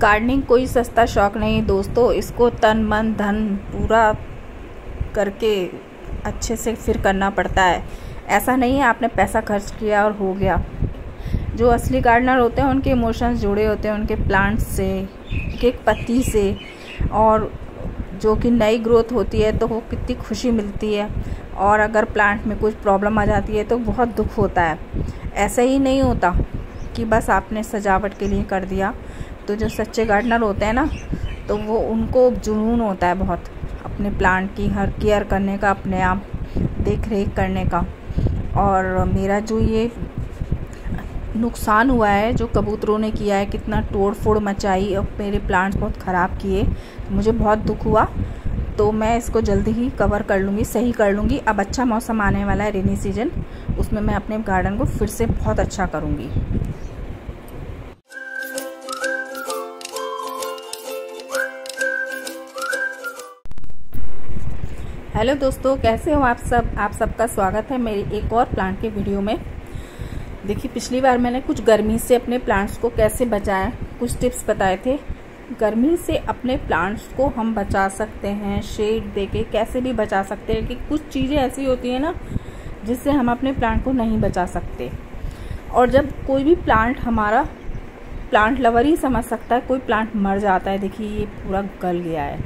Gardening कोई सस्ता शौक़ नहीं दोस्तों, इसको तन मन धन पूरा करके अच्छे से फिर करना पड़ता है। ऐसा नहीं है आपने पैसा खर्च किया और हो गया। जो असली गार्डनर होते हैं उनके इमोशंस जुड़े होते हैं उनके प्लांट्स से, एक पत्ती से, और जो कि नई ग्रोथ होती है तो वो कितनी खुशी मिलती है। और अगर प्लांट में कुछ प्रॉब्लम आ जाती है तो बहुत दुख होता है। ऐसा ही नहीं होता कि बस आपने सजावट के लिए कर दिया। तो जो सच्चे गार्डनर होते हैं ना, तो वो उनको जुनून होता है बहुत अपने प्लांट की हर केयर करने का, अपने आप देख रेख करने का। और मेरा जो ये नुकसान हुआ है जो कबूतरों ने किया है, कितना तोड़ फोड़ मचाई और मेरे प्लांट्स बहुत ख़राब किए, मुझे बहुत दुख हुआ। तो मैं इसको जल्दी ही कवर कर लूँगी, सही कर लूँगी। अब अच्छा मौसम आने वाला है, रेनी सीजन, उसमें मैं अपने गार्डन को फिर से बहुत अच्छा करूँगी। हेलो दोस्तों, कैसे हो आप सब? आप सबका स्वागत है मेरी एक और प्लांट के वीडियो में। देखिए, पिछली बार मैंने कुछ गर्मी से अपने प्लांट्स को कैसे बचाएं, कुछ टिप्स बताए थे। गर्मी से अपने प्लांट्स को हम बचा सकते हैं, शेड देके कैसे भी बचा सकते हैं। कि कुछ चीज़ें ऐसी होती हैं ना जिससे हम अपने प्लांट को नहीं बचा सकते। और जब कोई भी प्लांट, हमारा प्लांट लवर ही समझ सकता है, कोई प्लांट मर जाता है। देखिए, ये पूरा गल गया है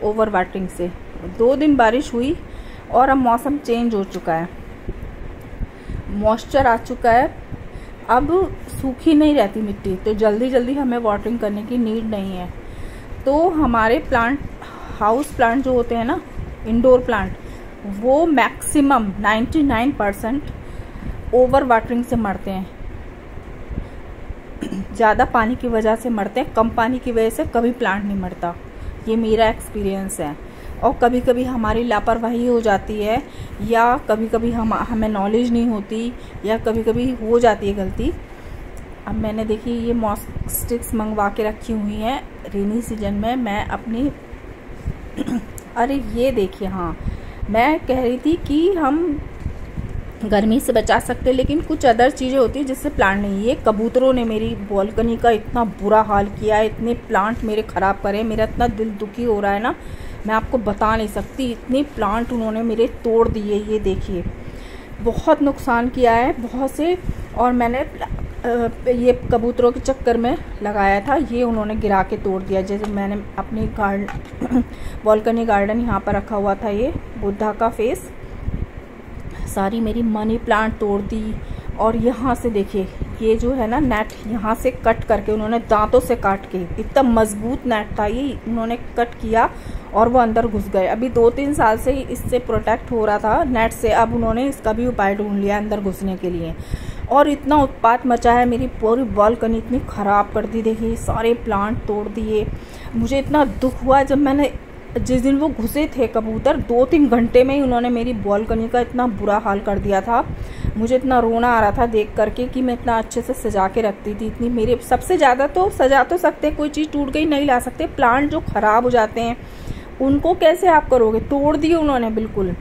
ओवर वाटरिंग से। 2 दिन बारिश हुई और अब मौसम चेंज हो चुका है, मॉइस्चर आ चुका है, अब सूखी नहीं रहती मिट्टी, तो जल्दी जल्दी हमें वाटरिंग करने की नीड नहीं है। तो हमारे प्लांट, हाउस प्लांट जो होते हैं ना, इंडोर प्लांट, वो मैक्सिमम 99% ओवर वाटरिंग से मरते हैं। ज़्यादा पानी की वजह से मरते हैं, कम पानी की वजह से कभी प्लांट नहीं मरता। ये मेरा एक्सपीरियंस है। और कभी कभी हमारी लापरवाही हो जाती है, या कभी कभी हमें नॉलेज नहीं होती, या कभी कभी हो जाती है गलती। अब मैंने देखिए ये मॉस स्टिक्स मंगवा के रखी हुई हैं रेनी सीजन में। मैं अपनी अरे ये देखिए, हाँ, मैं कह रही थी कि हम गर्मी से बचा सकते हैं, लेकिन कुछ अदर चीज़ें होती हैं जिससे प्लांट नहीं। ये कबूतरों ने मेरी बालकनी का इतना बुरा हाल किया है, इतने प्लांट मेरे ख़राब करे, मेरा इतना दिल दुखी हो रहा है ना, मैं आपको बता नहीं सकती। इतने प्लांट उन्होंने मेरे तोड़ दिए, ये देखिए, बहुत नुकसान किया है, बहुत से। और मैंने ये कबूतरों के चक्कर में लगाया था, ये उन्होंने गिरा के तोड़ दिया। जैसे मैंने अपनी बालकनी गार्डन यहाँ पर रखा हुआ था, ये बुद्धा का फेस, सारी मेरी मनी प्लांट तोड़ दी। और यहाँ से देखिए, ये जो है ना नेट, यहाँ से कट करके उन्होंने दांतों से काट के, इतना मजबूत नेट था ये, उन्होंने कट किया और वो अंदर घुस गए। अभी 2-3 साल से ही इससे प्रोटेक्ट हो रहा था नेट से, अब उन्होंने इसका भी उपाय ढूंढ लिया अंदर घुसने के लिए। और इतना उत्पात मचा है, मेरी पूरी बालकनी इतनी ख़राब कर दी। देखिए, सारे प्लांट तोड़ दिए। मुझे इतना दुख हुआ जब मैंने, जिस दिन वो घुसे थे कबूतर, 2-3 घंटे में ही उन्होंने मेरी बालकनी का इतना बुरा हाल कर दिया था। मुझे इतना रोना आ रहा था देख करके कि मैं इतना अच्छे से सजा के रखती थी। इतनी मेरे, सबसे ज़्यादा तो सजा तो सकते हैं, कोई चीज़ टूट गई नहीं ला सकते। प्लांट जो ख़राब हो जाते हैं उनको कैसे आप करोगे? तोड़ दिए उन्होंने बिल्कुल,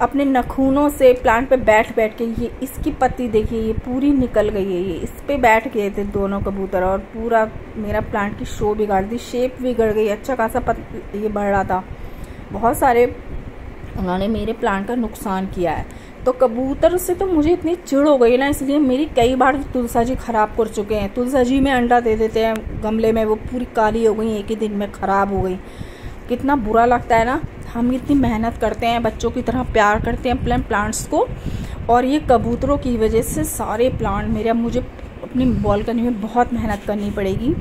अपने नखूनों से प्लांट पे बैठ के। ये इसकी पत्ती देखिए, ये पूरी निकल गई है, ये इस पे बैठ गए थे दोनों कबूतर, और पूरा मेरा प्लांट की शो बिगाड़ दी, शेप बिगड़ गई। अच्छा खासा ये बढ़ रहा था, बहुत सारे उन्होंने मेरे प्लांट का नुकसान किया है। तो कबूतर से तो मुझे इतनी चिढ़ हो गई ना, इसलिए मेरी कई बार तुलसा जी ख़राब कर चुके हैं। तुलसा जी में अंडा दे देते हैं गमले में, वो पूरी काली हो गई, एक ही दिन में ख़राब हो गई। कितना बुरा लगता है ना। हम इतनी मेहनत करते हैं, बच्चों की तरह प्यार करते हैं अपने प्लांट्स को, और ये कबूतरों की वजह से सारे प्लांट मेरे, अब मुझे अपनी बालकनी में बहुत मेहनत करनी पड़ेगी।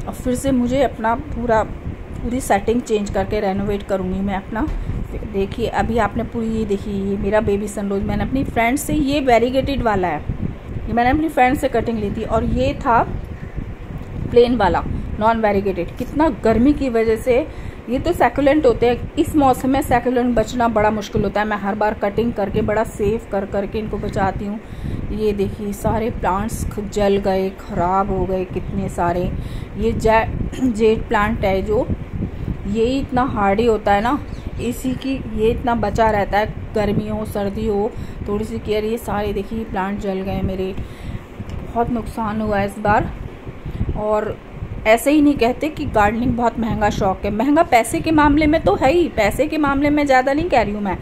और फिर से मुझे अपना पूरी सेटिंग चेंज करके रेनोवेट करूँगी मैं अपना। देखिए, अभी आपने पूरी, ये देखिए, ये मेरा बेबी सनरोज मैंने अपनी फ्रेंड से, ये वेरीगेटेड वाला है, ये मैंने अपनी फ्रेंड से कटिंग ली थी। और ये था प्लेन वाला, नॉन वेरीगेटेड। कितना गर्मी की वजह से, ये तो सैकुलेंट होते हैं, इस मौसम में सैकुलेंट बचना बड़ा मुश्किल होता है। मैं हर बार कटिंग करके बड़ा सेव करके इनको बचाती हूँ। ये देखिए, सारे प्लांट्स जल गए, ख़राब हो गए कितने सारे। ये जेड प्लांट है जो, ये इतना हार्डी होता है ना, इसी की ये इतना बचा रहता है, गर्मी हो सर्दी हो, थोड़ी सी केयर। ये सारे देखिए प्लांट जल गए मेरे, बहुत नुकसान हुआ है इस बार। और ऐसे ही नहीं कहते कि गार्डनिंग बहुत महंगा शौक है। महंगा पैसे के मामले में तो है ही, पैसे के मामले में ज़्यादा नहीं कह रही हूँ मैं।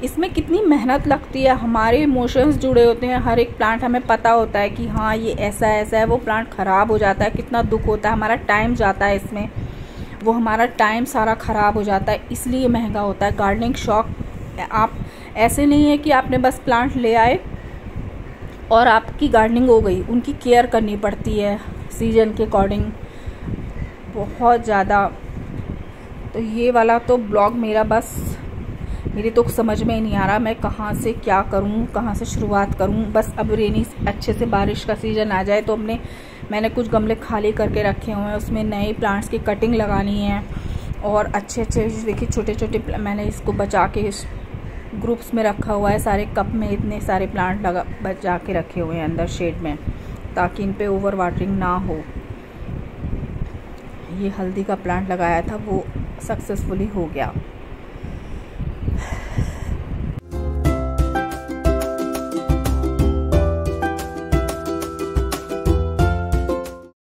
इसमें कितनी मेहनत लगती है, हमारे इमोशंस जुड़े होते हैं। हर एक प्लांट हमें पता होता है कि हाँ ये ऐसा ऐसा है, वो प्लांट ख़राब हो जाता है, कितना दुख होता है, हमारा टाइम जाता है इसमें, वो हमारा टाइम सारा ख़राब हो जाता है, इसलिए महंगा होता है। गार्डनिंग शौक आप ऐसे नहीं है कि आपने बस प्लांट ले आए और आपकी गार्डनिंग हो गई। उनकी केयर करनी पड़ती है सीजन के अकॉर्डिंग बहुत ज़्यादा। तो ये वाला तो ब्लॉग मेरी तो समझ में ही नहीं आ रहा मैं कहाँ से क्या करूँ, कहाँ से शुरुआत करूँ। बस अब रेनी अच्छे से बारिश का सीज़न आ जाए तो मैंने कुछ गमले खाली करके रखे हुए हैं, उसमें नए प्लांट्स की कटिंग लगानी है। और अच्छे देखिए छोटे छोटे मैंने इसको बचा के इस ग्रुप्स में रखा हुआ है, सारे कप में इतने सारे प्लांट बचा के रखे हुए हैं अंदर शेड में, ताकि इन पे ओवर वाटरिंग ना हो। ये हल्दी का प्लांट लगाया था वो सक्सेसफुली हो गया।